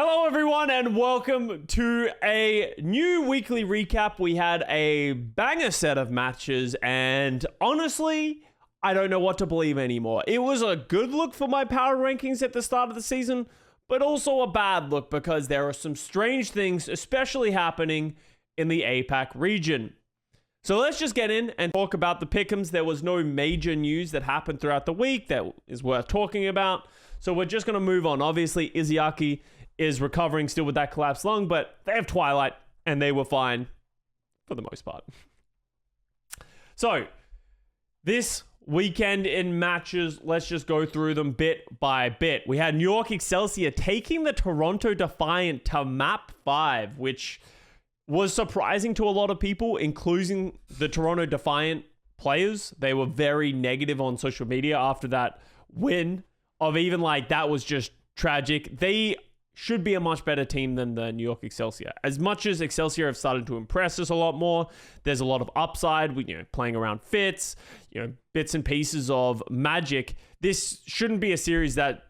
Hello everyone and welcome to a new weekly recap. We had a banger set of matches and honestly, I don't know what to believe anymore. It was a good look for my power rankings at the start of the season, but also a bad look because there are some strange things, especially happening in the APAC region. So let's just get in and talk about the pick'ems. There was no major news that happened throughout the week that is worth talking about. So we're just going to move on. Obviously, Yaki is recovering still with that collapsed lung, but they have Twilight and they were fine for the most part. So this weekend in matches, let's just go through them bit by bit. We had New York Excelsior taking the Toronto Defiant to map 5, which was surprising to a lot of people, including the Toronto Defiant players. They were very negative on social media after that win of even like, that was just tragic. They should be a much better team than the New York Excelsior. As much as Excelsior have started to impress us a lot more, there's a lot of upside with, playing around fits, bits and pieces of magic. This shouldn't be a series that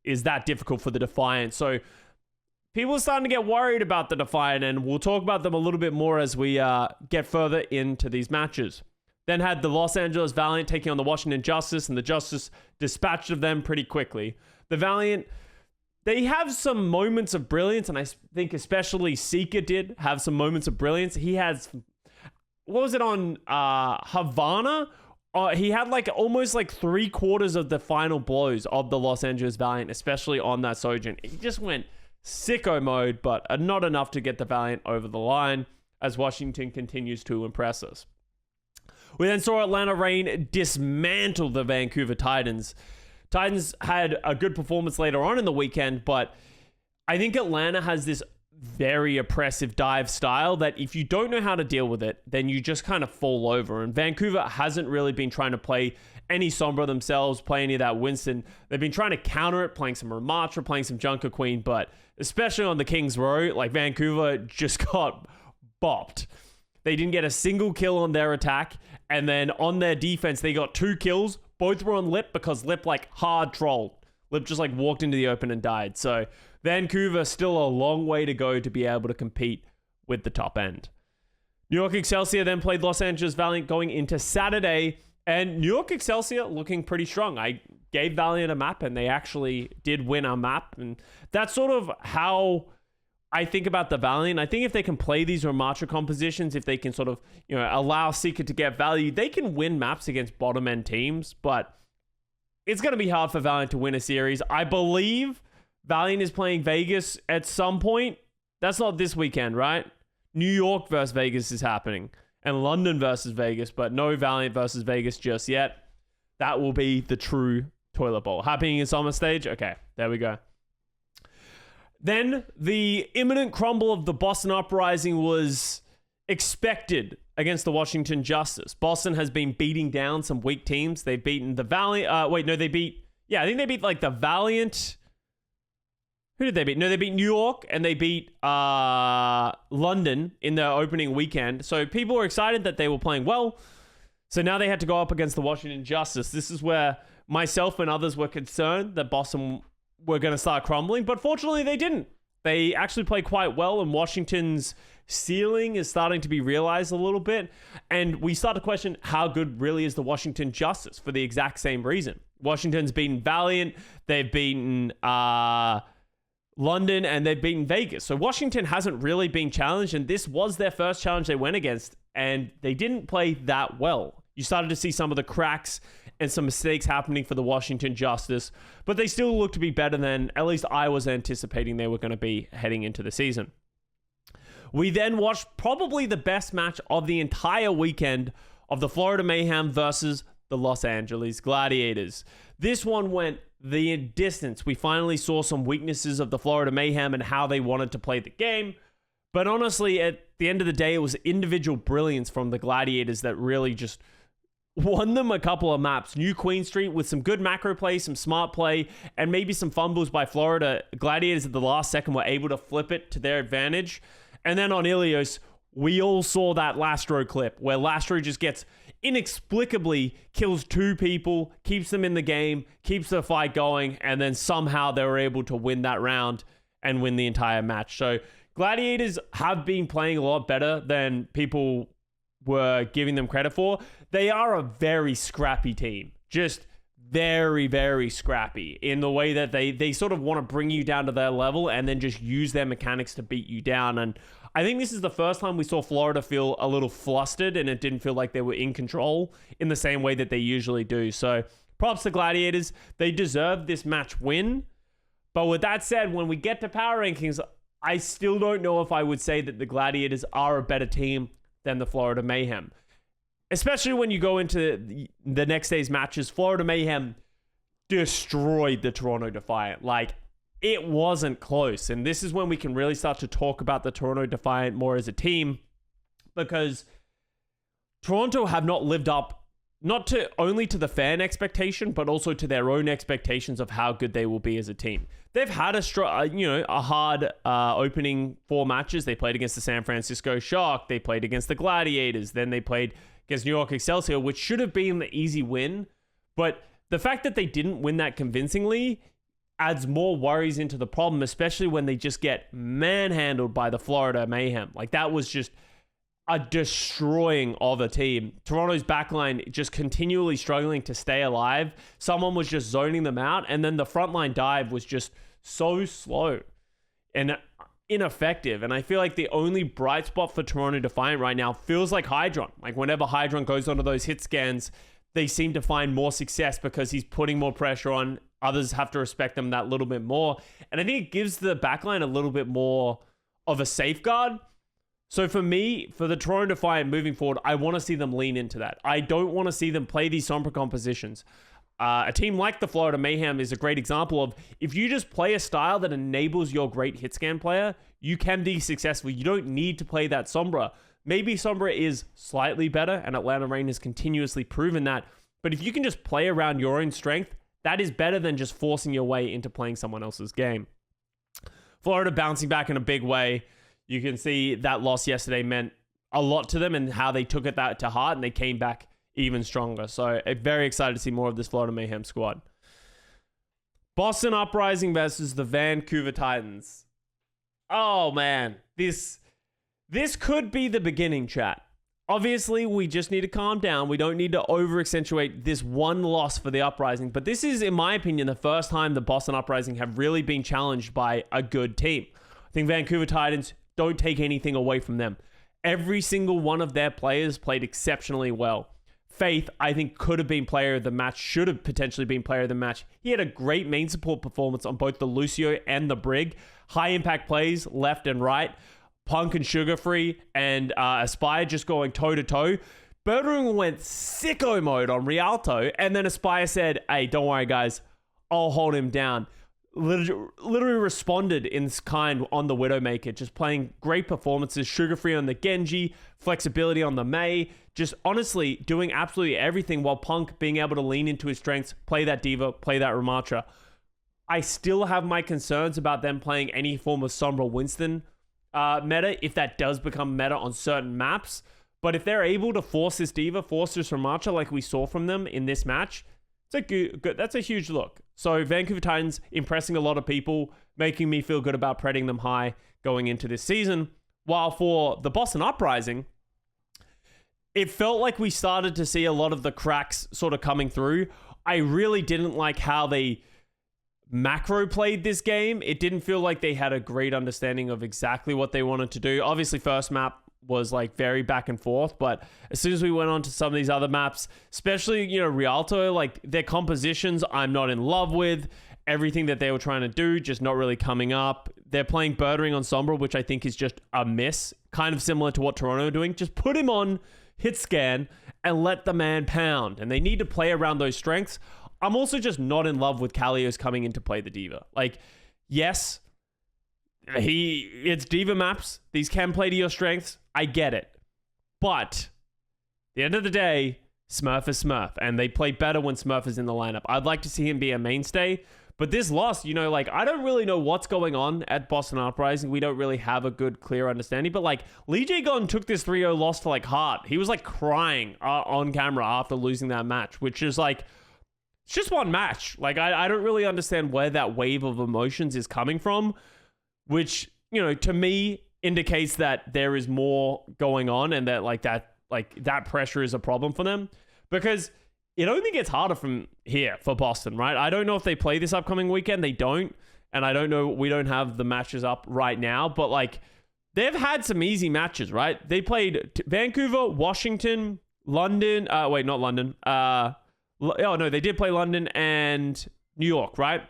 is that difficult for the Defiant. So people are starting to get worried about the Defiant, and we'll talk about them a little bit more as we get further into these matches. Then had the Los Angeles Valiant taking on the Washington Justice, and the Justice dispatched of them pretty quickly. The Valiant, they have some moments of brilliance, and I think especially Seeker did have some moments of brilliance. He has, what was it on Havana? He had almost 3/4 of the final blows of the Los Angeles Valiant, especially on that Sojourn. He just went sicko mode, but not enough to get the Valiant over the line as Washington continues to impress us. We then saw Atlanta Reign dismantle the Vancouver Titans. Titans had a good performance later on in the weekend, but I think Atlanta has this very oppressive dive style that if you don't know how to deal with it, then you just kind of fall over. And Vancouver hasn't really been trying to play any Sombra themselves, play any of that Winston. They've been trying to counter it, playing some Ramatra, playing some Junker Queen, but especially on the Kings Row, Vancouver just got bopped. They didn't get a single kill on their attack, and then on their defense, they got 2 kills. Both were on Lip because Lip hard trolled. Lip just walked into the open and died. So Vancouver still a long way to go to be able to compete with the top end. New York Excelsior then played Los Angeles Valiant going into Saturday, and New York Excelsior looking pretty strong. I gave Valiant a map, and they actually did win a map, and that's sort of how I think about the Valiant. I think if they can play these Ramatra compositions, if they can sort of, allow Seeker to get value, they can win maps against bottom end teams, but it's going to be hard for Valiant to win a series. I believe Valiant is playing Vegas at some point. That's not this weekend, right? New York versus Vegas is happening, and London versus Vegas, but no Valiant versus Vegas just yet. That will be the true toilet bowl. Happening in summer stage? Okay, there we go. Then the imminent crumble of the Boston Uprising was expected against the Washington Justice. Boston has been beating down some weak teams. They've beaten the Valiant. I think they beat the Valiant. Who did they beat? No, they beat New York and they beat London in their opening weekend. So people were excited that they were playing well. So now they had to go up against the Washington Justice. This is where myself and others were concerned that Boston were going to start crumbling, but fortunately they didn't. They actually played quite well, and Washington's ceiling is starting to be realized a little bit, and we start to question how good really is the Washington Justice for the exact same reason. Washington's beaten Valiant, they've beaten London, and they've beaten Vegas. So Washington hasn't really been challenged, and this was their first challenge they went against, and they didn't play that well. You started to see some of the cracks and some mistakes happening for the Washington Justice, but they still look to be better than at least I was anticipating they were going to be heading into the season. We then watched probably the best match of the entire weekend of the Florida Mayhem versus the Los Angeles Gladiators. This one went the distance. We finally saw some weaknesses of the Florida Mayhem and how they wanted to play the game. But honestly, at the end of the day, it was individual brilliance from the Gladiators that really just won them a couple of maps. New Queen Street with some good macro play, some smart play, and maybe some fumbles by Florida. Gladiators at the last second were able to flip it to their advantage. And then on Ilios, we all saw that Lastro clip where Lastro just gets inexplicably kills 2 people, keeps them in the game, keeps the fight going, and then somehow they were able to win that round and win the entire match. So Gladiators have been playing a lot better than people were giving them credit for. They are a very scrappy team. Just very, very scrappy in the way that they sort of want to bring you down to their level and then just use their mechanics to beat you down. And I think this is the first time we saw Florida feel a little flustered and it didn't feel like they were in control in the same way that they usually do. So props to Gladiators. They deserve this match win. But with that said, when we get to power rankings, I still don't know if I would say that the Gladiators are a better team than the Florida Mayhem. Especially when you go into the next day's matches, Florida Mayhem destroyed the Toronto Defiant. Like, it wasn't close. And this is when we can really start to talk about the Toronto Defiant more as a team, because Toronto have not lived up not to only to the fan expectation, but also to their own expectations of how good they will be as a team. They've had a hard opening 4 matches. They played against the San Francisco Shock. They played against the Gladiators. Then they played against New York Excelsior, which should have been the easy win. But the fact that they didn't win that convincingly adds more worries into the problem, especially when they just get manhandled by the Florida Mayhem. Like, that was just a destroying of a team. Toronto's backline just continually struggling to stay alive. Someone was just zoning them out, and then the frontline dive was just so slow and ineffective. And I feel like the only bright spot for Toronto Defiant right now feels like Hydron. Like, whenever Hydron goes onto those hit scans, they seem to find more success because he's putting more pressure on. Others have to respect them that little bit more. And I think it gives the backline a little bit more of a safeguard. So for me, for the Toronto Defiant moving forward, I want to see them lean into that. I don't want to see them play these Sombra compositions. A team like the Florida Mayhem is a great example of, if you just play a style that enables your great hit scan player, you can be successful. You don't need to play that Sombra. Maybe Sombra is slightly better, and Atlanta Reign has continuously proven that. But if you can just play around your own strength, that is better than just forcing your way into playing someone else's game. Florida bouncing back in a big way. You can see that loss yesterday meant a lot to them and how they took it that to heart, and they came back even stronger. So very excited to see more of this Florida Mayhem squad. Boston Uprising versus the Vancouver Titans. Oh man, this could be the beginning, chat. Obviously, we just need to calm down. We don't need to over-accentuate this one loss for the Uprising. But this is, in my opinion, the first time the Boston Uprising have really been challenged by a good team. I think Vancouver Titans don't take anything away from them. Every single one of their players played exceptionally well. Faith, I think, could have been player of the match, should have potentially been player of the match. He had a great main support performance on both the Lucio and the Brig. High impact plays left and right. Punk and Sugar Free and Aspire just going toe-to-toe. Birdring went sicko mode on Rialto, and then Aspire said, hey, don't worry, guys. I'll hold him down. Literally responded in kind on the Widowmaker, just playing great performances. Sugar Free on the Genji, flexibility on the Mei, just honestly doing absolutely everything, while Punk being able to lean into his strengths, play that Diva, play that Ramatra. I still have my concerns about them playing any form of Sombra Winston meta, if that does become meta on certain maps. But if they're able to force this Diva, force this Ramatra like we saw from them in this match, that's a huge look. So Vancouver Titans impressing a lot of people, making me feel good about pretting them high going into this season. While for the Boston Uprising, it felt like we started to see a lot of the cracks sort of coming through. I really didn't like how they macro played this game. It didn't feel like they had a great understanding of exactly what they wanted to do. Obviously, first map was like very back and forth, but as soon as we went on to some of these other maps, especially, Rialto, like their compositions, I'm not in love with. Everything that they were trying to do, just not really coming up. They're playing Birdring on Sombra, which I think is just a miss. Kind of similar to what Toronto are doing. Just put him on hit scan and let the man pound. And they need to play around those strengths. I'm also just not in love with Kalios coming in to play the Diva. Like, yes, it's Diva maps. These can play to your strengths. I get it. But at the end of the day, Smurf is Smurf, and they play better when Smurf is in the lineup. I'd like to see him be a mainstay, but this loss, I don't really know what's going on at Boston Uprising. We don't really have a good, clear understanding, but Lee Jae-gon took this 3-0 loss to heart. He was crying on camera after losing that match, which is it's just one match. I don't really understand where that wave of emotions is coming from. which, to me indicates that there is more going on and that that pressure is a problem for them, because it only gets harder from here for Boston, right? I don't know if they play this upcoming weekend. They don't. And I don't know. We don't have the matches up right now, but they've had some easy matches, right? They played Vancouver, Washington, London. Wait, not London. They did play London and New York, right?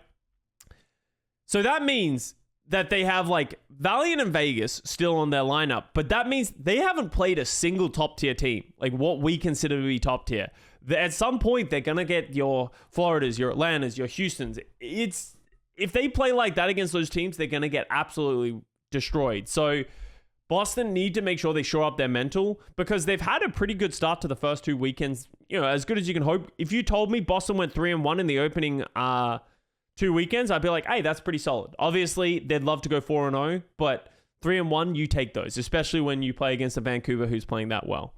So that means that they have Valiant and Vegas still on their lineup, but that means they haven't played a single top tier team, like what we consider to be top tier. At some point, they're going to get your Floridas, your Atlantas, your Houstons. If they play like that against those teams, they're going to get absolutely destroyed. So Boston need to make sure they shore up their mental, because they've had a pretty good start to the first 2 weekends, as good as you can hope. If you told me Boston went 3-1 in the opening 2 weekends, I'd be like, hey, that's pretty solid. Obviously, they'd love to go 4-0, but 3-1, you take those, especially when you play against a Vancouver who's playing that well.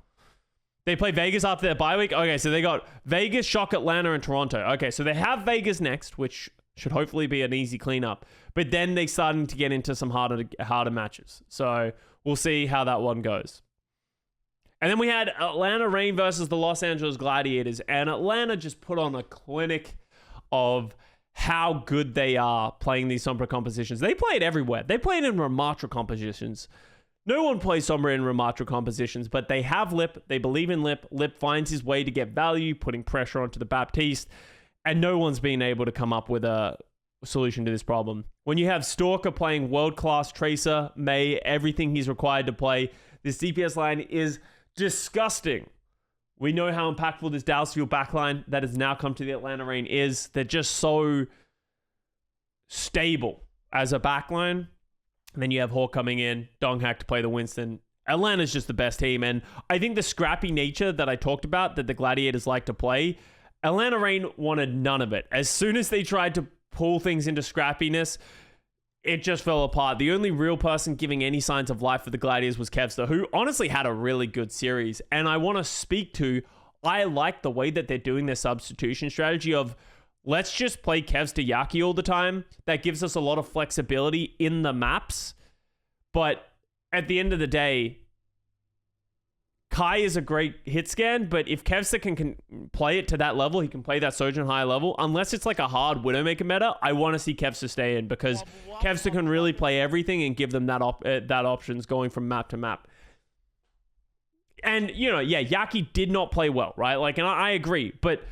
They play Vegas after their bye week. Okay, so they got Vegas, Shock, Atlanta, and Toronto. Okay, so they have Vegas next, which should hopefully be an easy cleanup. But then they're starting to get into some harder matches. So we'll see how that one goes. And then we had Atlanta Reign versus the Los Angeles Gladiators. And Atlanta just put on a clinic of how good they are playing these Sombra compositions. They play it everywhere. They play it in Ramatra compositions. No one plays Sombra in Ramatra compositions, but they have Lip. They believe in Lip. Lip finds his way to get value, putting pressure onto the Baptiste, and no one's been able to come up with a solution to this problem. When you have Stalker playing world-class Tracer, May, everything he's required to play, this DPS line is disgusting. We know how impactful this Dallas Fuel backline that has now come to the Atlanta Reign is. They're just so stable as a backline. And then you have Hawk coming in, Donghack to play the Winston. Atlanta's just the best team. And I think the scrappy nature that I talked about that the Gladiators like to play, Atlanta Reign wanted none of it. As soon as they tried to pull things into scrappiness, it just fell apart. The only real person giving any signs of life for the Gladiators was Kevster, who honestly had a really good series. And I want to speak to, I like the way that they're doing their substitution strategy of, let's just play Kevs to Yaki all the time. That gives us a lot of flexibility in the maps. But at the end of the day, Kai is a great hit scan, but if Kevster can play it to that level, he can play that Sojourn high level. Unless it's like a hard Widowmaker meta, I want to see Kevster stay in, because Kevster can really play everything and give them that options going from map to map. And, Yaki did not play well, right? And I agree, but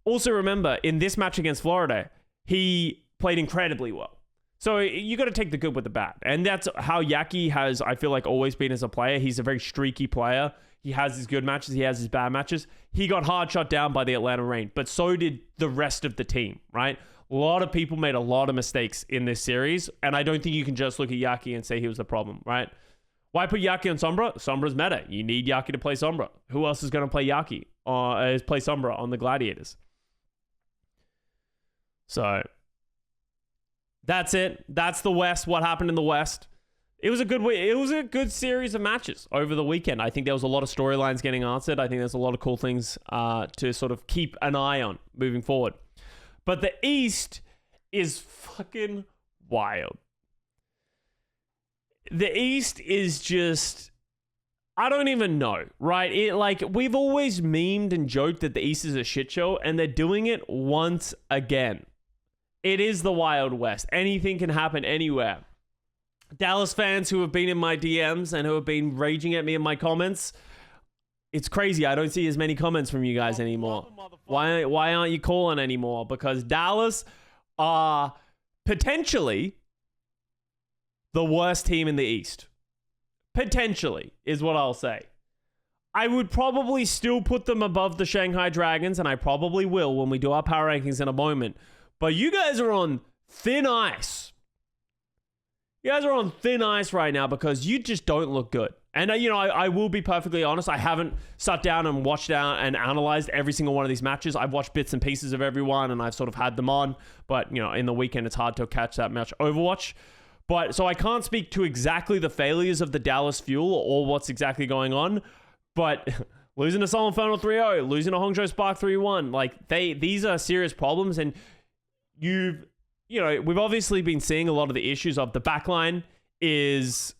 also remember, in this match against Florida, he played incredibly well. So you got to take the good with the bad. And that's how Yaki has, I feel like, always been as a player. He's a very streaky player. He has his good matches. He has his bad matches. He got hard shot down by the Atlanta Reign, but so did the rest of the team, right? A lot of people made a lot of mistakes in this series, and I don't think you can just look at Yaki and say he was the problem, right? Why put Yaki on Sombra? Sombra's meta. You need Yaki to play Sombra. Who else is going to play Yaki? Play Sombra on the Gladiators? So that's it. That's the West. What happened in the West? It was a good series of matches over the weekend. I think there was a lot of storylines getting answered. I think there's a lot of cool things to sort of keep an eye on moving forward. But the East is fucking wild. The East is just, I don't even know, right? We've always memed and joked that the East is a shit show, and they're doing it once again. It is the Wild West. Anything can happen anywhere. Dallas fans who have been in my DMs and who have been raging at me in my comments, it's crazy. I don't see as many comments from you guys anymore. Why aren't you calling anymore? Because Dallas are potentially the worst team in the East. Potentially is what I'll say. I would probably still put them above the Shanghai Dragons, and I probably will when we do our power rankings in a moment. But you guys are on thin ice. You guys are on thin ice right now because you just don't look good. And, I will be perfectly honest. I haven't sat down and watched out and analyzed every single one of these matches. I've watched bits and pieces of everyone, and I've sort of had them on. But, in the weekend, it's hard to catch that much Overwatch. But, so I can't speak to exactly the failures of the Dallas Fuel or what's exactly going on. But losing to Sol Infernal 3-0, losing to Hongzhou Spark 3-1, these are serious problems. And we've obviously been seeing a lot of the issues of the backline is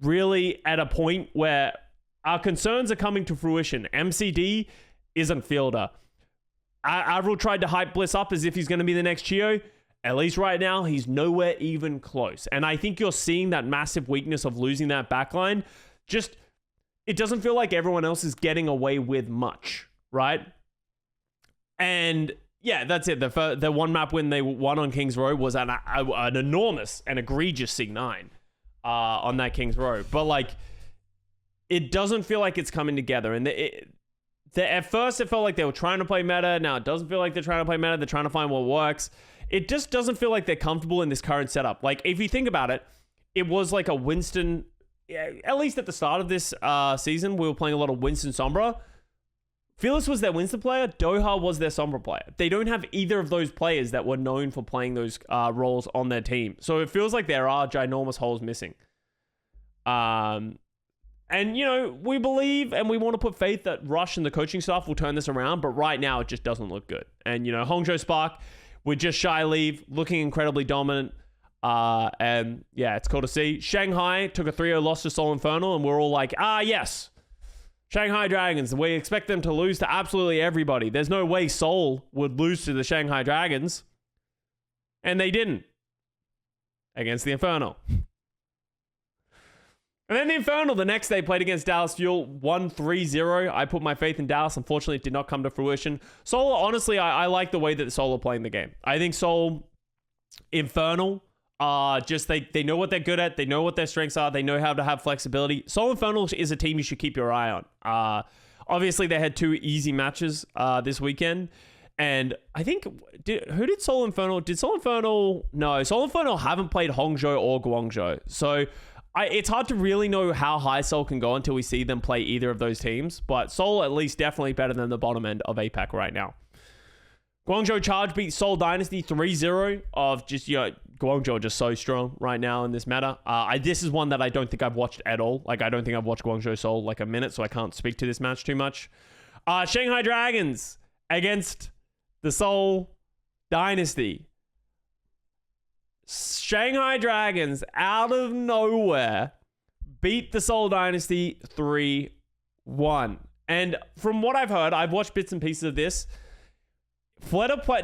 really at a point where our concerns are coming to fruition. MCD isn't fielder. Avril tried to hype Bliss up as if he's going to be the next Chio. At least right now, he's nowhere even close. And I think you're seeing that massive weakness of losing that backline. Just, it doesn't feel like everyone else is getting away with much, right? And yeah, that's it. The one map win they won on Kings Row was an enormous and egregious C9 on that Kings Row. But like, it doesn't feel like it's coming together. And at first, it felt like they were trying to play meta. Now it doesn't feel like they're trying to play meta. They're trying to find what works. It just doesn't feel like they're comfortable in this current setup. Like, if you think about it, it was like a Winston, at least at the start of this season, we were playing a lot of Winston Sombra. Fearless was their Winston player. Doha was their Sombra player. They don't have either of those players that were known for playing those roles on their team. So it feels like there are ginormous holes missing. And, you know, we believe and we want to put faith that Rush and the coaching staff will turn this around. But right now, it just doesn't look good. And, you know, Hongzhou Spark, we're just shy leave, looking incredibly dominant. And yeah, it's cool to see. Shanghai took a 3-0 loss to Seoul Infernal, and we're all like, yes, Shanghai Dragons. We expect them to lose to absolutely everybody. There's no way Seoul would lose to the Shanghai Dragons. And they didn't. Against the Infernal. And then the Infernal, the next day, played against Dallas Fuel, won 3-0. I put my faith in Dallas. Unfortunately, it did not come to fruition. Seoul, honestly, I like the way that Seoul are playing the game. I think Seoul, Infernal, just they know what they're good at. They know what their strengths are. They know how to have flexibility. Seoul Infernal is a team you should keep your eye on. Obviously, they had 2 easy matches this weekend. And I think, who did Seoul Infernal? Did Seoul Infernal? No, Seoul Infernal haven't played Hongzhou or Guangzhou. So it's hard to really know how high Seoul can go until we see them play either of those teams. But Seoul, at least, definitely better than the bottom end of APAC right now. Guangzhou Charge beat Seoul Dynasty 3-0 of just, you know, Guangzhou are just so strong right now in this meta. This is one that I don't think I've watched at all. Like, I don't think I've watched Guangzhou Seoul like a minute, so I can't speak to this match too much. Shanghai Dragons against the Seoul Dynasty. Shanghai Dragons, out of nowhere, beat the Seoul Dynasty 3-1. And from what I've heard, I've watched bits and pieces of this.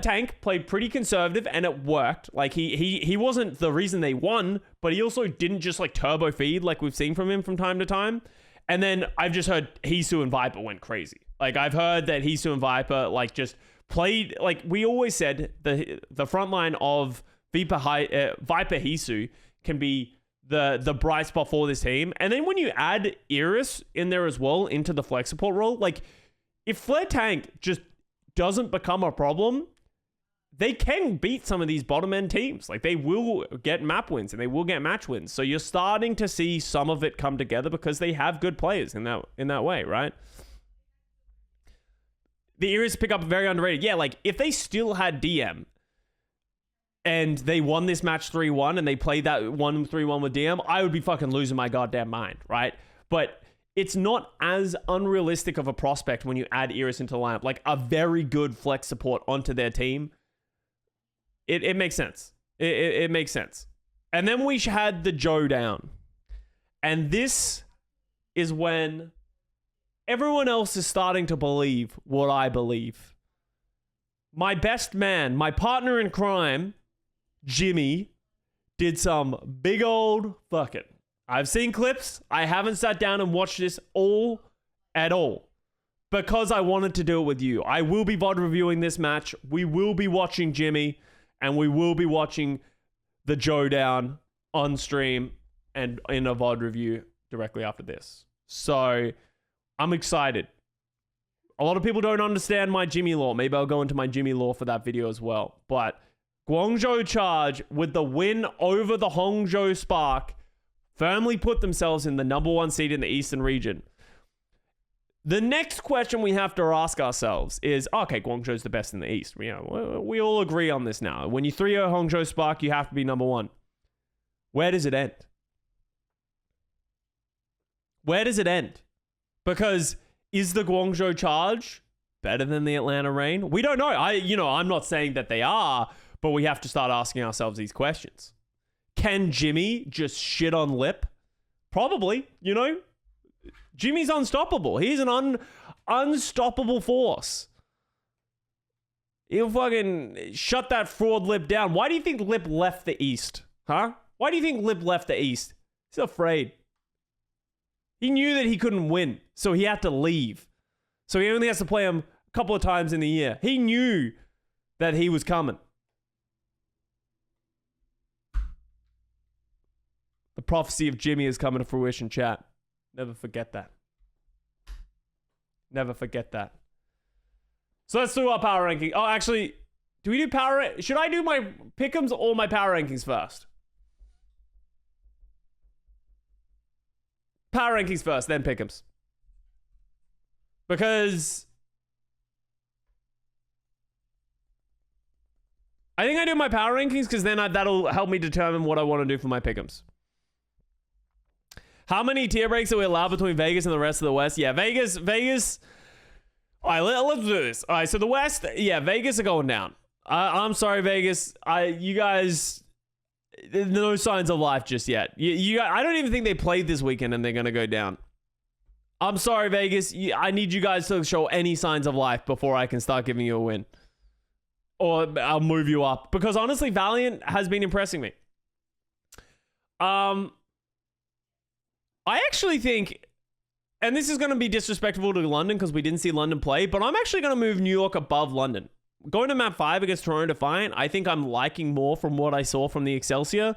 Tank played pretty conservative, and it worked. Like, he wasn't the reason they won, but he also didn't just, like, turbo feed like we've seen from him from time to time. And then I've just heard Hisu and Viper went crazy. Like, I've heard that Hisu and Viper, like, just played... Like, we always said the front line of Viper Hisu can be the bright spot for this team. And then when you add Iris in there as well into the flex support role, like, if Flare Tank just doesn't become a problem, they can beat some of these bottom end teams. Like, they will get map wins and they will get match wins. So you're starting to see some of it come together because they have good players in that way, right? The Iris pickup very underrated. Yeah, like, if they still had DM and they won this match 3-1 and they played that 1-3-1 with DM, I would be fucking losing my goddamn mind, right? But it's not as unrealistic of a prospect when you add Iris into the lineup. Like, a very good flex support onto their team. It makes sense. It makes sense. And then we had the Joe down. And this is when everyone else is starting to believe what I believe. My best man, my partner in crime, Jimmy, did some big old fucking... I've seen clips. I haven't sat down and watched this all at all because I wanted to do it with you. I will be VOD reviewing this match. We will be watching Jimmy and we will be watching the Joe down on stream and in a VOD review directly after this. So I'm excited. A lot of people don't understand my Jimmy lore. Maybe I'll go into my Jimmy lore for that video as well. But Guangzhou Charge with the win over the Hongzhou Spark firmly put themselves in the number 1 seed in the Eastern region. The next question we have to ask ourselves is, okay, Guangzhou's the best in the East. We all agree on this now. When you 3-0 Hongzhou Spark, you have to be number 1. Where does it end? Where does it end? Because is the Guangzhou Charge better than the Atlanta Reign? We don't know. I'm not saying that they are, but we have to start asking ourselves these questions. Can Jimmy just shit on Lip? Probably, you know? Jimmy's unstoppable. He's an unstoppable force. He'll fucking shut that fraud Lip down. Why do you think Lip left the East? Huh? Why do you think Lip left the East? He's afraid. He knew that he couldn't win, so he had to leave. So he only has to play him a couple of times in the year. He knew that he was coming. The prophecy of Jimmy is coming to fruition, chat. Never forget that. Never forget that. So let's do our power ranking. Oh, actually, do we do power? Should I do my pick'ems or my power rankings first? Power rankings first, then pick'ems. Because I think I do my power rankings because then that'll help me determine what I want to do for my pick'ems. How many tier breaks are we allowed between Vegas and the rest of the West? Yeah, Vegas. All right, let's do this. All right, so the West, yeah, Vegas are going down. I'm sorry, Vegas. You guys, no signs of life just yet. I don't even think they played this weekend and they're going to go down. I'm sorry, Vegas. I need you guys to show any signs of life before I can start giving you a win. Or I'll move you up. Because honestly, Valiant has been impressing me. I actually think, and this is going to be disrespectful to London because we didn't see London play, but I'm actually going to move New York above London. Going to map 5 against Toronto Defiant, I think I'm liking more from what I saw from the Excelsior.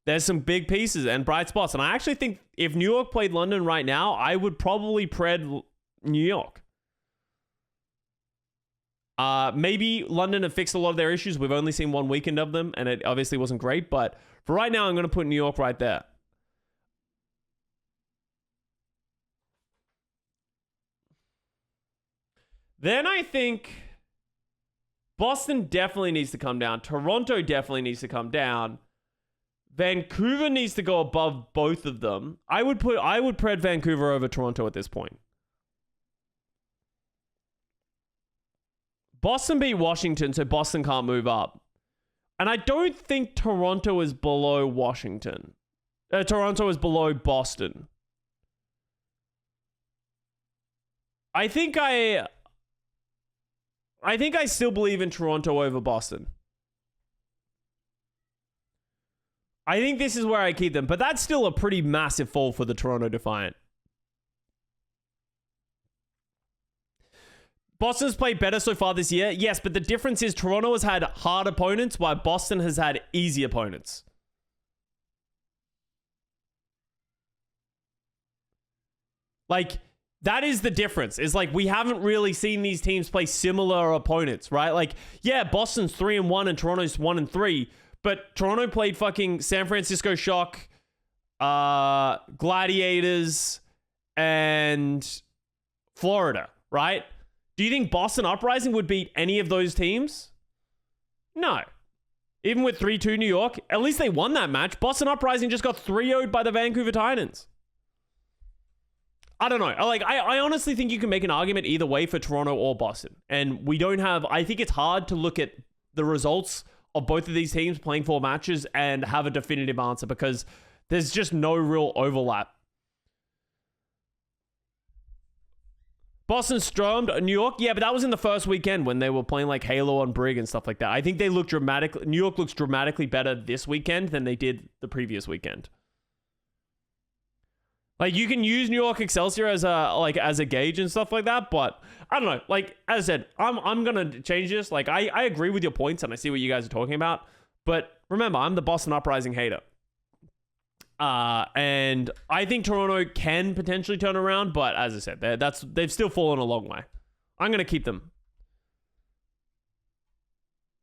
There's some big pieces and bright spots, and I actually think if New York played London right now, I would probably pred New York. Maybe London have fixed a lot of their issues. We've only seen one weekend of them, and it obviously wasn't great, but for right now, I'm going to put New York right there. Then I think Boston definitely needs to come down. Toronto definitely needs to come down. Vancouver needs to go above both of them. I would pred Vancouver over Toronto at this point. Boston beat Washington, so Boston can't move up. And I don't think Toronto is below Washington. Toronto is below Boston. I think I still believe in Toronto over Boston. I think this is where I keep them, but that's still a pretty massive fall for the Toronto Defiant. Boston's played better so far this year. Yes, but the difference is Toronto has had hard opponents while Boston has had easy opponents. Like, that is the difference. Is like we haven't really seen these teams play similar opponents, right? Like, yeah, Boston's 3-1 and Toronto's 1-3, but Toronto played fucking San Francisco Shock, Gladiators, and Florida, right? Do you think Boston Uprising would beat any of those teams? No. Even with 3-2 New York, at least they won that match. Boston Uprising just got 3-0'd by the Vancouver Titans. I don't know. I honestly think you can make an argument either way for Toronto or Boston. And we don't have... I think it's hard to look at the results of both of these teams playing 4 matches and have a definitive answer because there's just no real overlap. Boston stormed New York. Yeah, but that was in the first weekend when they were playing like Halo on Brig and stuff like that. I think they look dramatically... New York looks dramatically better this weekend than they did the previous weekend. Like, you can use New York Excelsior as a gauge and stuff like that, but I don't know. Like, as I said, I'm gonna change this. Like, I agree with your points and I see what you guys are talking about, but remember, I'm the Boston Uprising hater. And I think Toronto can potentially turn around, but as I said, they've still fallen a long way. I'm gonna keep them.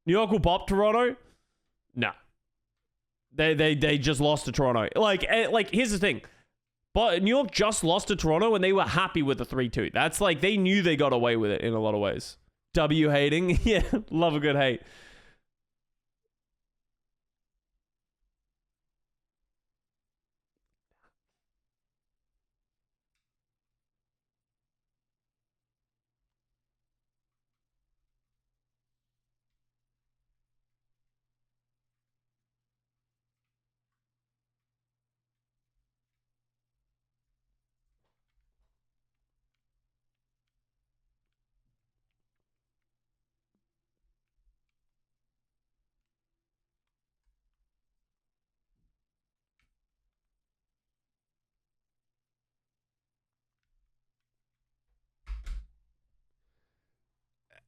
New York will bop Toronto? No. They just lost to Toronto. Like here's the thing. But New York just lost to Toronto and they were happy with the 3-2. That's like, they knew they got away with it in a lot of ways. W hating. Yeah, love a good hate.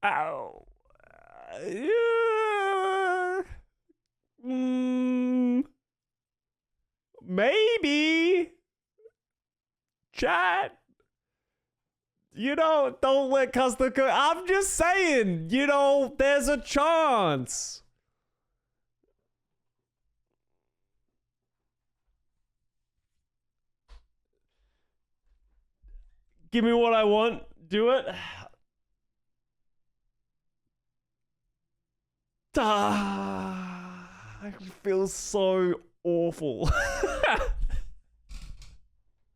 Ow. Maybe. Chat. Don't let Custa cook. I'm just saying, there's a chance. Give me what I want. Do it. I feel so awful.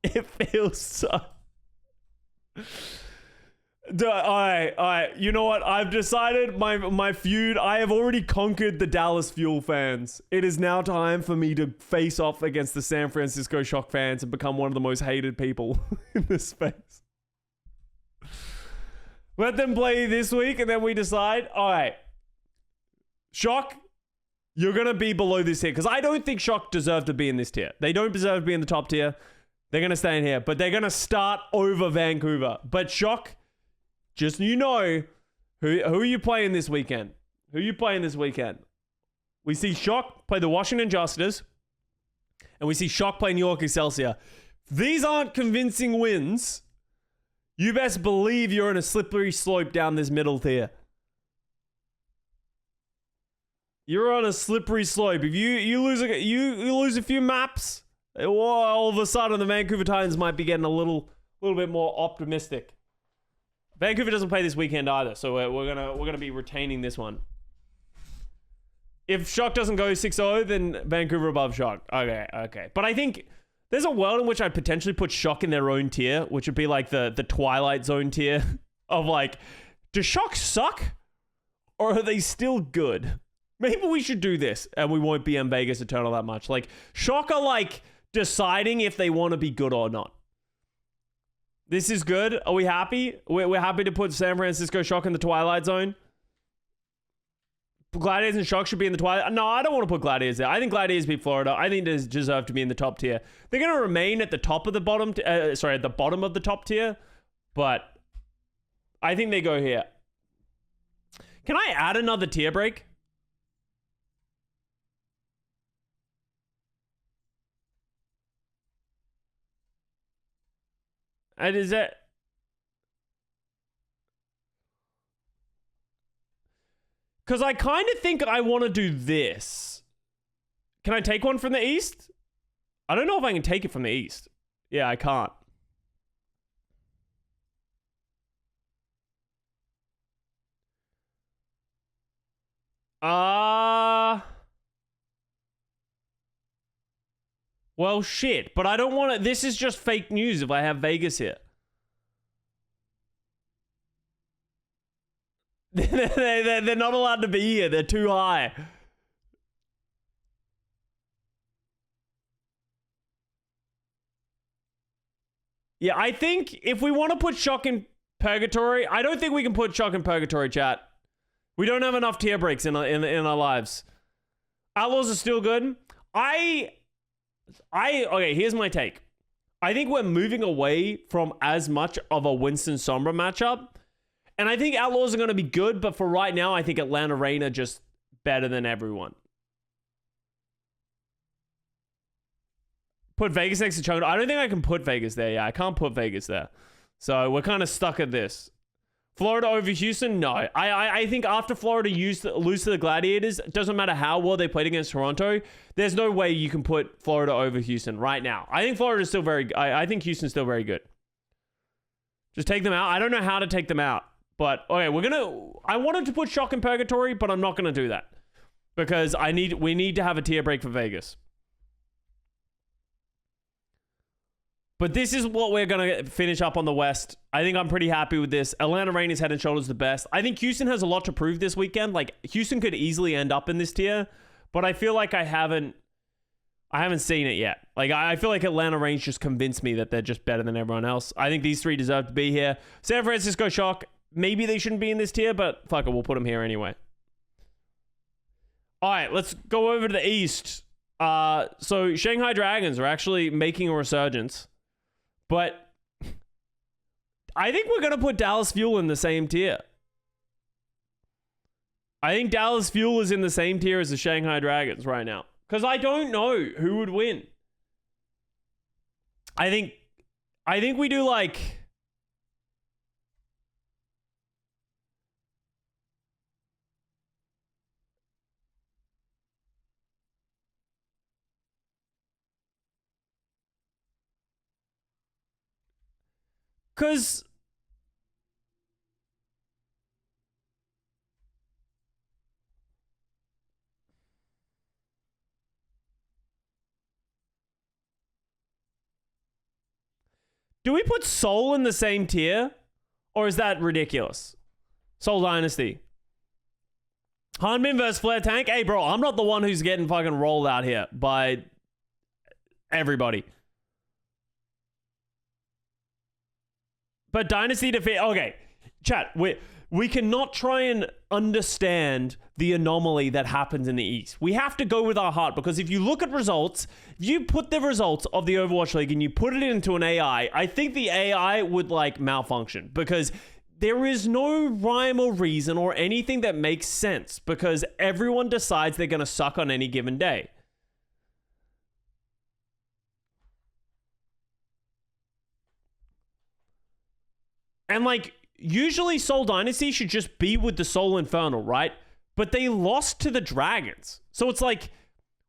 It feels so... All right. You know what? I've decided my feud. I have already conquered the Dallas Fuel fans. It is now time for me to face off against the San Francisco Shock fans and become one of the most hated people in this space. Let them play this week and then we decide. All right. Shock, you're going to be below this tier because I don't think Shock deserve to be in this tier. They don't deserve to be in the top tier. They're going to stay in here, but they're going to start over Vancouver. But Shock, just who are you playing this weekend? Who are you playing this weekend? We see Shock play the Washington Justice, and we see Shock play New York Excelsior. These aren't convincing wins. You best believe you're on a slippery slope down this middle tier. You're on a slippery slope. If you lose a few maps, all of a sudden the Vancouver Titans might be getting a little bit more optimistic. Vancouver doesn't play this weekend either, so we're gonna be retaining this one. If Shock doesn't go 6-0, then Vancouver above Shock. Okay. But I think there's a world in which I'd potentially put Shock in their own tier, which would be like the Twilight Zone tier of like, does Shock suck? Or are they still good? Maybe we should do this and we won't be in Vegas Eternal that much. Like, Shock are like deciding if they want to be good or not. This is good. Are we happy? We're happy to put San Francisco Shock in the Twilight Zone. Gladiators and Shock should be in the Twilight. No, I don't want to put Gladiators there. I think Gladiators beat Florida. I think they deserve to be in the top tier. They're going to remain at the top of the bottom. At the bottom of the top tier. But I think they go here. Can I add another tier break? And is that... Because I kind of think I want to do this. Can I take one from the East? I don't know if I can take it from the East. Yeah, I can't. Well, shit. But I don't want to... This is just fake news if I have Vegas here. They're not allowed to be here. They're too high. Yeah, I think if we want to put Shock in Purgatory, I don't think we can put Shock in Purgatory, chat. We don't have enough tier breaks in our lives. Outlaws are still good. Okay, here's my take. I think we're moving away from as much of a Winston Sombra matchup. And I think Outlaws are going to be good, but for right now, I think Atlanta Reign are just better than everyone. Put Vegas next to Chono. I don't think I can put Vegas there. Yeah, I can't put Vegas there. So we're kind of stuck at this. Florida over Houston? No. I think after Florida lose to the Gladiators, it doesn't matter how well they played against Toronto, there's no way you can put Florida over Houston right now. I think Florida's still I think Houston's still very good. Just take them out. I don't know how to take them out. But, okay, I wanted to put Shock in Purgatory, but I'm not going to do that. Because we need to have a tier break for Vegas. But this is what we're going to finish up on the West. I think I'm pretty happy with this. Atlanta Reign is head and shoulders the best. I think Houston has a lot to prove this weekend. Like, Houston could easily end up in this tier, but I feel like I haven't seen it yet. Like, I feel like Atlanta Reign just convinced me that they're just better than everyone else. I think these three deserve to be here. San Francisco Shock, maybe they shouldn't be in this tier, but fuck it, we'll put them here anyway. All right, let's go over to the East. So Shanghai Dragons are actually making a resurgence. But I think we're going to put Dallas Fuel in the same tier. I think Dallas Fuel is in the same tier as the Shanghai Dragons right now. Because I don't know who would win. I think we do like... Because... Do we put Seoul in the same tier? Or is that ridiculous? Seoul Dynasty. Hanbin versus Flare Tank? Hey, bro, I'm not the one who's getting fucking rolled out here by everybody. But Dynasty defeat... Okay, chat, we cannot try and understand the anomaly that happens in the East. We have to go with our heart, because if you look at results, if you put the results of the Overwatch League and you put it into an AI, I think the AI would like malfunction, because there is no rhyme or reason or anything that makes sense, because everyone decides they're going to suck on any given day. And like, usually Seoul Dynasty should just be with the Seoul Infernal, right? But they lost to the Dragons. So it's like,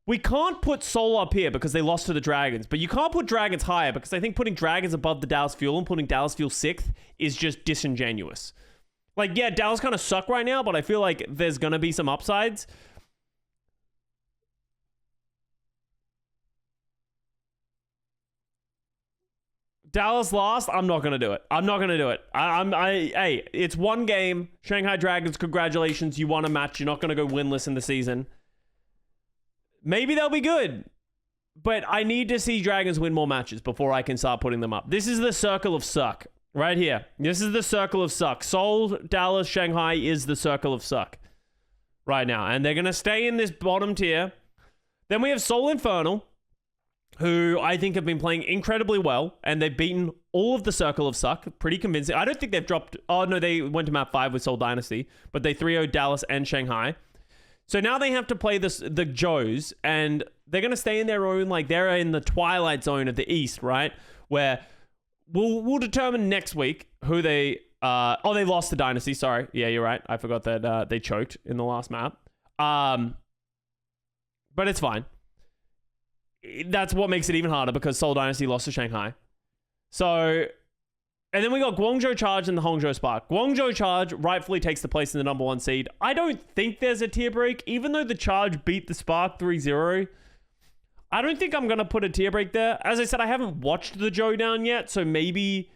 we can't put Seoul up here because they lost to the Dragons, but you can't put Dragons higher because I think putting Dragons above the Dallas Fuel and putting Dallas Fuel 6th is just disingenuous. Like, yeah, Dallas kind of suck right now, but I feel like there's going to be some upsides. Dallas lost. I'm not going to do it. I'm not going to do it. Hey, it's one game. Shanghai Dragons, congratulations. You won a match. You're not going to go winless in the season. Maybe they'll be good. But I need to see Dragons win more matches before I can start putting them up. This is the circle of suck. Right here. This is the circle of suck. Seoul, Dallas, Shanghai is the circle of suck. Right now. And they're going to stay in this bottom tier. Then we have Seoul Infernal, who I think have been playing incredibly well, and they've beaten all of the Circle of Suck pretty convincing. I don't think they've dropped... Oh, no, they went to map 5 with Seoul Dynasty, but they 3-0'd Dallas and Shanghai. So now they have to play the Joes, and they're going to stay in their own... Like, they're in the twilight zone of the East, right? Where we'll determine next week who they... oh, they lost to Dynasty, sorry. Yeah, you're right. I forgot that they choked in the last map. But it's fine. That's what makes it even harder, because Seoul Dynasty lost to Shanghai. So, and then we got Guangzhou Charge and the Hangzhou Spark. Guangzhou Charge rightfully takes the place in the number 1 seed. I don't think there's a tier break, even though the Charge beat the Spark 3-0. I don't think I'm going to put a tier break there. As I said, I haven't watched the Joe Down yet, so maybe...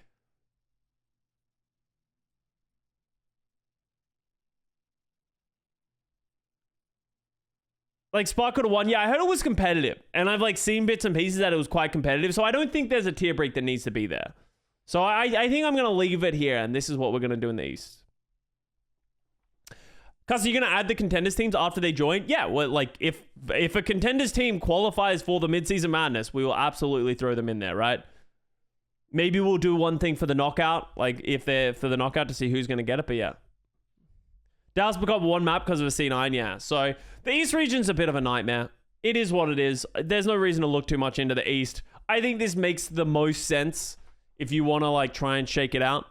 Like, Spark could have won. Yeah, I heard it was competitive. And I've, like, seen bits and pieces that it was quite competitive. So I don't think there's a tier break that needs to be there. So I think I'm going to leave it here. And this is what we're going to do in the East. Custa, you're going to add the contenders teams after they join? Yeah, well, like, if a contenders team qualifies for the mid-season madness, we will absolutely throw them in there, right? Maybe we'll do one thing for the knockout. Like, if they're for the knockout to see who's going to get it. But, yeah. Dallas got one map because of a C9, yeah. So, the East region's a bit of a nightmare. It is what it is. There's no reason to look too much into the East. I think this makes the most sense if you want to, like, try and shake it out.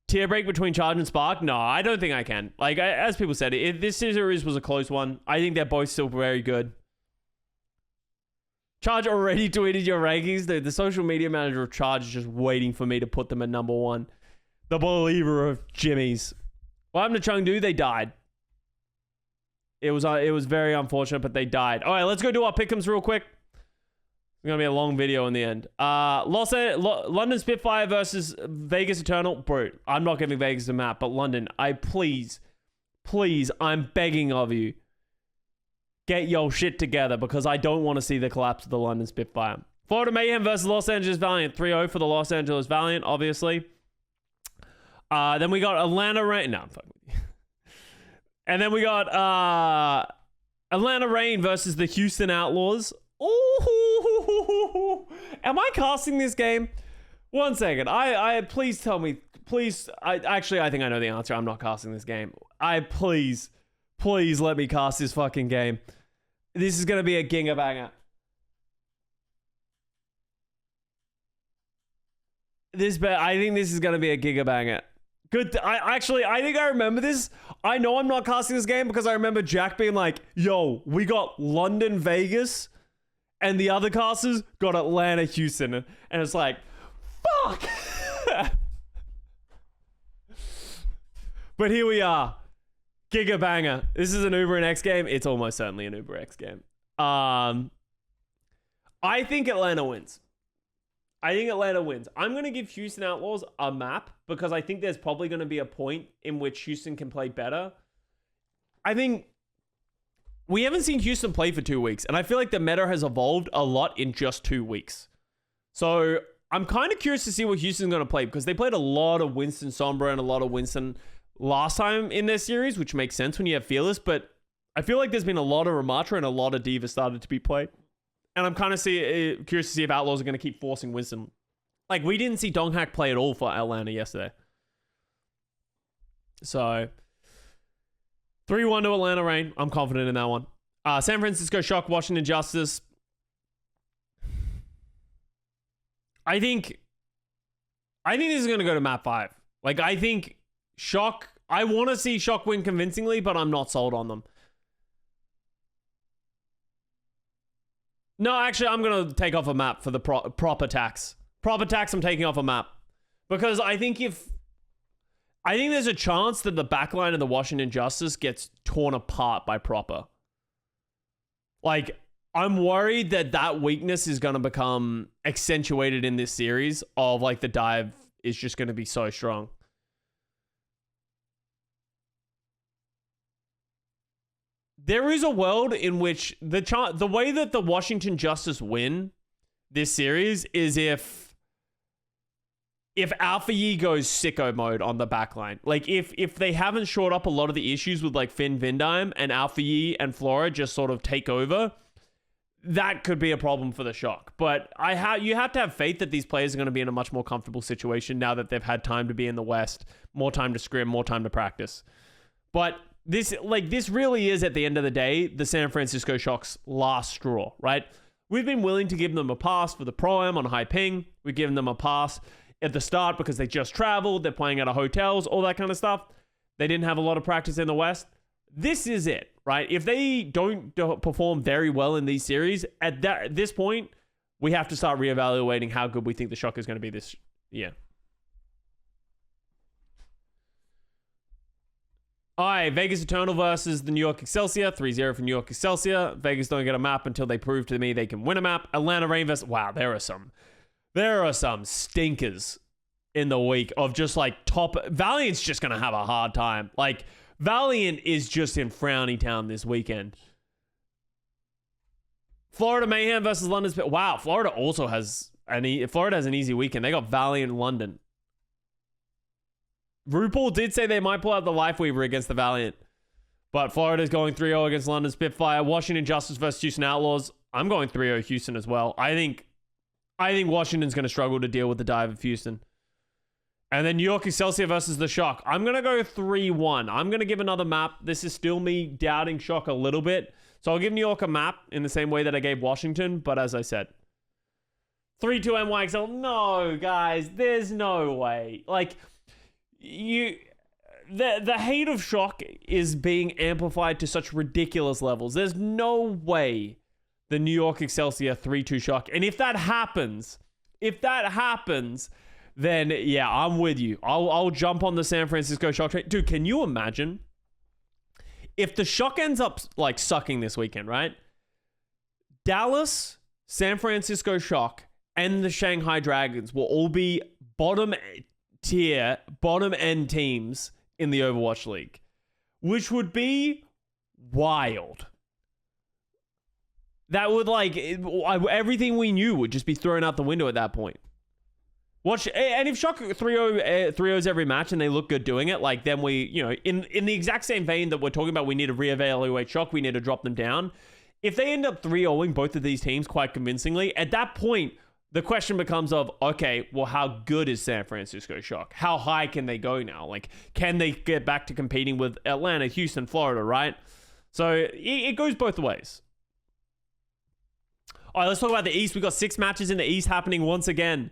Tier break between Charge and Spark? No, I don't think I can. Like, as people said, this series was a close one. I think they're both still very good. Charge already tweeted your rankings. The social media manager of Charge is just waiting for me to put them at number 1. The believer of Jimmy's. What happened to Chengdu? They died. It was very unfortunate, but they died. All right, let's go do our pick'ems real quick. It's going to be a long video in the end. London Spitfire versus Vegas Eternal. Bro, I'm not giving Vegas a map, but London, please, I'm begging of you, get your shit together, because I don't want to see the collapse of the London Spitfire. Florida Mayhem versus Los Angeles Valiant. 3-0 for the Los Angeles Valiant, obviously. Then we got Atlanta Rain. No, I'm fucking with you. And then we got Atlanta Rain versus the Houston Outlaws. Ooh, am I casting this game? 1 second. Please tell me please. I think I know the answer. I'm not casting this game. Please let me cast this fucking game. This is gonna be a giga banger. I think this is gonna be a giga banger. Good. I think I remember this. I know I'm not casting this game because I remember Jack being like, "Yo, we got London, Vegas, and the other casters got Atlanta, Houston," and it's like, fuck. But here we are. Giga banger. This is an Uber and X game. It's almost certainly an Uber X game. I think Atlanta wins. I'm going to give Houston Outlaws a map because I think there's probably going to be a point in which Houston can play better. I think we haven't seen Houston play for 2 weeks, and I feel like the meta has evolved a lot in just 2 weeks. So I'm kind of curious to see what Houston's going to play because they played a lot of Winston Sombra and a lot of Winston last time in their series, which makes sense when you have Fearless, but I feel like there's been a lot of Ramatra and a lot of Diva started to be played. And I'm kind of curious to see if Outlaws are going to keep forcing Winston. Like, we didn't see Donghack play at all for Atlanta yesterday. So, 3-1 to Atlanta Reign. I'm confident in that one. San Francisco Shock, Washington Justice. I think this is going to go to map 5. Like, I think Shock, I want to see Shock win convincingly, but I'm not sold on them. No, actually, I'm going to take off a map for the prop attacks. Prop attacks, I'm taking off a map. Because I think there's a chance that the backline of the Washington Justice gets torn apart by Proper. Like, I'm worried that weakness is going to become accentuated in this series of, like, the dive is just going to be so strong. There is a world in which the way that the Washington Justice win this series is if Alpha Yi goes sicko mode on the backline. Like, if they haven't shored up a lot of the issues with, like, Finn Vindheim and Alpha Yi and Flora just sort of take over, that could be a problem for the Shock. But you have to have faith that these players are going to be in a much more comfortable situation now that they've had time to be in the West, more time to scrim, more time to practice. But this really is, at the end of the day, the San Francisco Shock's last straw, right? We've been willing to give them a pass for the Pro-Am on high ping. We've given them a pass at the start because they just traveled. They're playing out of hotels, all that kind of stuff. They didn't have a lot of practice in the West. This is it, right? If they don't perform very well in these series, at this point, we have to start reevaluating how good we think the Shock is going to be this year. All right, Vegas Eternal versus the New York Excelsior. 3-0 for New York Excelsior. Vegas don't get a map until they prove to me they can win a map. Atlanta Reign versus... Wow, there are some stinkers in the week of just, like, top... Valiant's just going to have a hard time. Like, Valiant is just in Frowny Town this weekend. Florida Mayhem versus London... Wow, Florida also has... Florida has an easy weekend. They got Valiant London. RuPaul did say they might pull out the Lifeweaver against the Valiant. But Florida's going 3-0 against London Spitfire. Washington Justice versus Houston Outlaws. I'm going 3-0 Houston as well. I think Washington's going to struggle to deal with the dive of Houston. And then New York Excelsior versus the Shock. I'm going to go 3-1. I'm going to give another map. This is still me doubting Shock a little bit. So I'll give New York a map in the same way that I gave Washington. But as I said, 3-2 NYXL. No, guys, there's no way. Like... The hate of Shock is being amplified to such ridiculous levels. There's no way the New York Excelsior 3-2 Shock. And if that happens, then yeah, I'm with you. I'll jump on the San Francisco Shock train. Dude, can you imagine if the Shock ends up, like, sucking this weekend, right? Dallas, San Francisco Shock, and the Shanghai Dragons will all be bottom end teams in the Overwatch League, which would be wild. That would, like, everything we knew would just be thrown out the window at that point. And if Shock 3-0s every match and they look good doing it, like, then we, you know, in the exact same vein that we're talking about, we need to reevaluate Shock, we need to drop them down. If they end up 3-0ing both of these teams quite convincingly, at that point, the question becomes of, okay, well, how good is San Francisco Shock? How high can they go now? Like, can they get back to competing with Atlanta, Houston, Florida, right? So it goes both ways. All right, let's talk about the East. We got 6 matches in the East happening once again.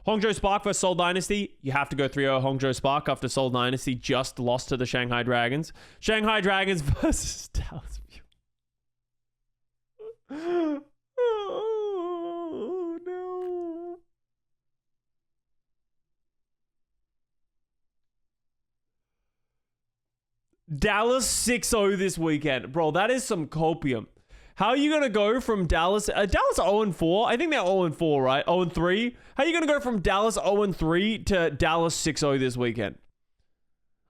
Hangzhou Spark versus Seoul Dynasty. You have to go 3-0 Hangzhou Spark after Seoul Dynasty just lost to the Shanghai Dragons. Shanghai Dragons versus Dallas. Oh, no. Dallas 6-0 this weekend. Bro, that is some copium. How are you going to go from Dallas? Dallas 0-4. I think they're 0-4, right? 0-3. How are you going to go from Dallas 0-3 to Dallas 6-0 this weekend?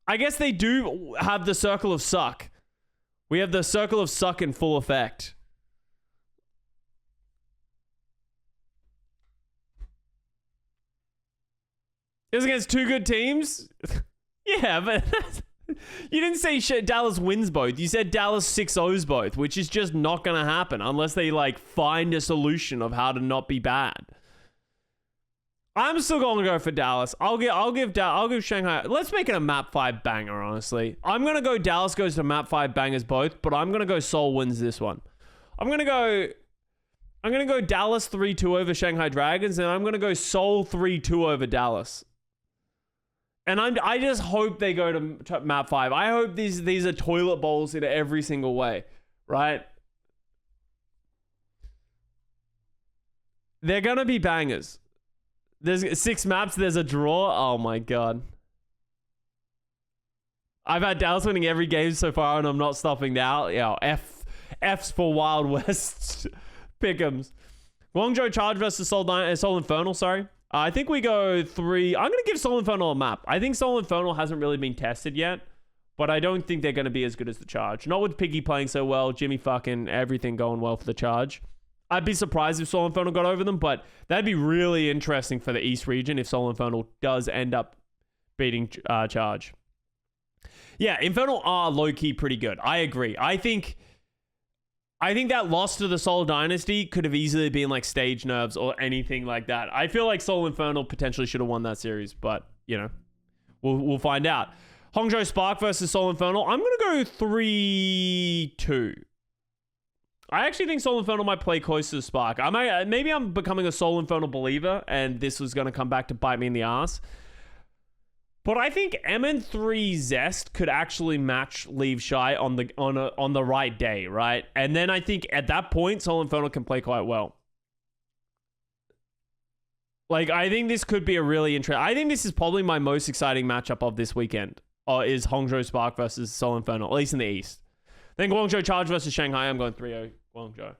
I guess they do have the circle of suck. We have the circle of suck in full effect. It was against 2 good teams? Yeah, but... You didn't say Dallas wins both. You said Dallas 6-0s both, which is just not going to happen unless they like find a solution of how to not be bad. I'm still going to go for Dallas. I'll give Shanghai. Let's make it a map 5 banger, honestly. I'm going to go Dallas goes to map 5 bangers both, but I'm going to go Seoul wins this one. I'm going to go Dallas 3-2 over Shanghai Dragons, and I'm going to go Seoul 3-2 over Dallas. And I just hope they go to map 5. I hope these are toilet bowls in every single way, right? They're going to be bangers. There's 6 maps. There's a draw. Oh, my God. I've had Dallas winning every game so far, and I'm not stopping now. Yeah, F's for Wild West pick'ems. Guangzhou Charge versus Seoul Infernal, sorry. I think we go 3. I'm going to give Seoul Infernal a map. I think Seoul Infernal hasn't really been tested yet, but I don't think they're going to be as good as the Charge. Not with Piggy playing so well, Jimmy fucking everything going well for the Charge. I'd be surprised if Seoul Infernal got over them, but that'd be really interesting for the East region if Seoul Infernal does end up beating Charge. Yeah, Infernal are low-key pretty good. I agree. I think that loss to the Seoul Dynasty could have easily been like stage nerves or anything like that. I feel like Seoul Infernal potentially should have won that series, but, you know, we'll find out. Hangzhou Spark versus Seoul Infernal. I'm going to go 3-2. I actually think Seoul Infernal might play close to Spark. Maybe I'm becoming a Seoul Infernal believer, and this was going to come back to bite me in the ass. But I think MN3 Zest could actually match Leave Shy on the right day, right? And then I think at that point, Seoul Infernal can play quite well. Like, I think this could be a really interesting... I think this is probably my most exciting matchup of this weekend, is Hangzhou Spark versus Seoul Infernal, at least in the East. Then Guangzhou Charge versus Shanghai. I'm going 3-0 Guangzhou.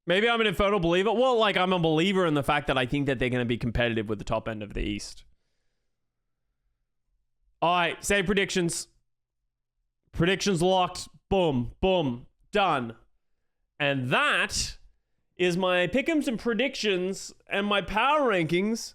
Maybe I'm an Infernal believer. Well, like, I'm a believer in the fact that I think that they're going to be competitive with the top end of the East. All right, say predictions. Predictions locked. Boom, boom, done. And that is my pick'ems and predictions and my power rankings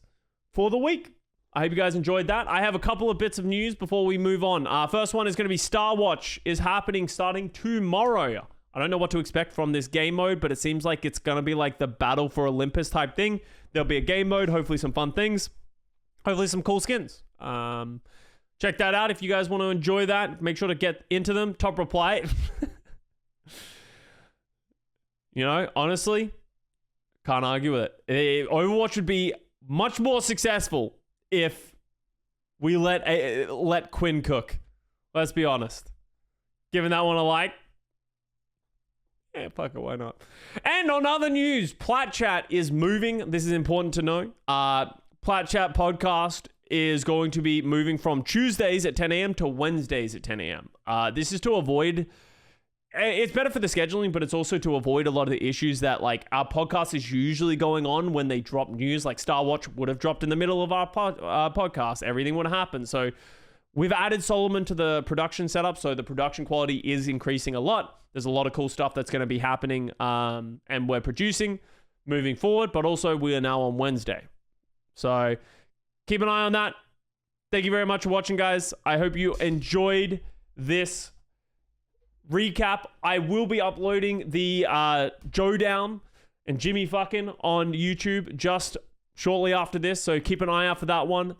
for the week. I hope you guys enjoyed that. I have a couple of bits of news before we move on. First one is going to be Star Watch is happening starting tomorrow. I don't know what to expect from this game mode, but it seems like it's going to be like the Battle for Olympus type thing. There'll be a game mode, hopefully some fun things, hopefully some cool skins. Check that out if you guys want to enjoy that. Make sure to get into them. Top reply. You know, honestly, can't argue with it. Overwatch would be much more successful if we let Quinn cook. Let's be honest. Giving that one a like. Yeah, fuck it, why not? And on other news, Plat Chat is moving. This is important to know. Plat Chat podcast is going to be moving from Tuesdays at 10 a.m. to Wednesdays at 10 a.m. This is to avoid... It's better for the scheduling, but it's also to avoid a lot of the issues that, like, our podcast is usually going on when they drop news. Like, Star Watch would have dropped in the middle of our podcast. Everything would have happened. So we've added Solomon to the production setup, so the production quality is increasing a lot. There's a lot of cool stuff that's going to be happening, and we're producing moving forward, but also we are now on Wednesday. So keep an eye on that. Thank you very much for watching, guys. I hope you enjoyed this recap. I will be uploading the Joe Down and Jimmy fucking on YouTube just shortly after this, so keep an eye out for that one.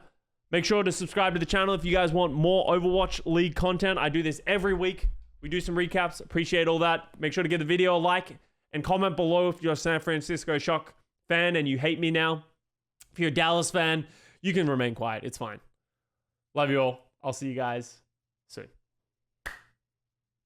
Make sure to subscribe to the channel if you guys want more Overwatch League content. I do this every week. We do some recaps. Appreciate all that. Make sure to give the video a like and comment below if you're a San Francisco Shock fan and you hate me now. If you're a Dallas fan, you can remain quiet. It's fine. Love you all. I'll see you guys